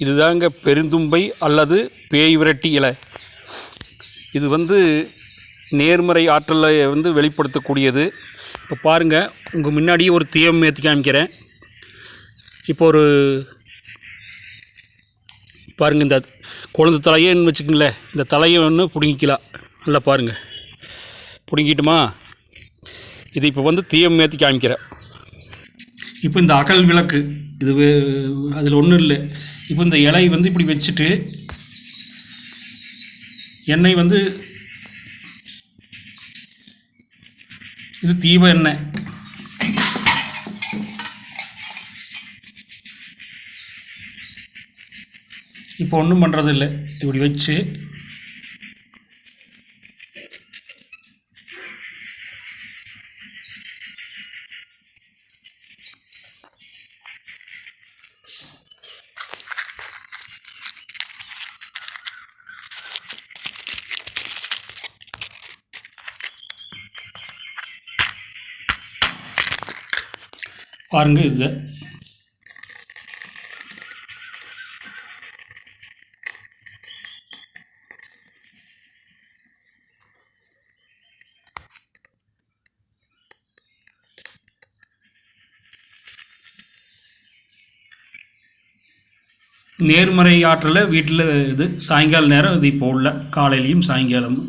இதுதாங்க பெருந்தும்பை அல்லது பேய் விரட்டி இலை. இது நேர்மறை ஆற்றலை வெளிப்படுத்தக்கூடியது. இப்போ பாருங்கள், உங்கள் முன்னாடியே ஒரு தீயம் ஏற்றி காமிக்கிறேன். இப்போ ஒரு பாருங்கள், இந்த குழந்தை தலையேன்னு வச்சுக்கோங்களேன். இந்த தலையை பிடுங்கிக்கலாம். நல்லா பாருங்கள், பிடுங்கிட்டுமா? இது இப்போ தீயம் ஏற்றி காமிக்கிறேன். இப்போ இந்த அகல் விளக்கு இது அதில் ஒன்றும் இல்லை. இப்போ இந்த இலை இப்படி வச்சுட்டு எண்ணெய் இது தீப எண்ணெய். இப்போ ஒன்றும் பண்ணுறது இல்லை. இப்படி வச்சு பாருங்க. இது நேர்மறை ஆற்றலை வீட்டில் இது சாயங்கால நேரம் இது இப்போ உள்ள காலையிலையும் சாயங்காலமும்